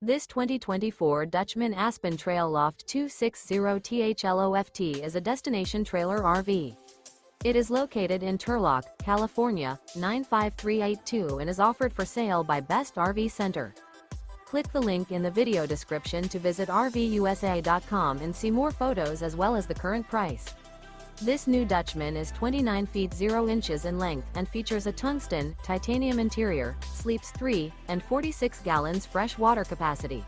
This 2024 Dutchmen Aspen Trail Loft 260THLOFT is a destination trailer RV. It is located in Turlock, California, 95382 and is offered for sale by Best RV Center. Click the link in the video description to visit RVUSA.com and see more photos as well as the current price. This new Dutchmen is 29 feet 0 inches in length and features a tungsten, titanium interior, sleeps 3, and 46 gallons fresh water capacity.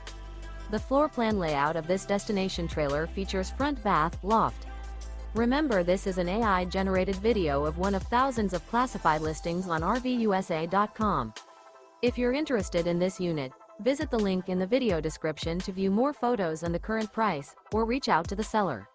The floor plan layout of this destination trailer features front bath, loft. Remember, this is an AI-generated video of one of thousands of classified listings on RVUSA.com. If you're interested in this unit, visit the link in the video description to view more photos and the current price, or reach out to the seller.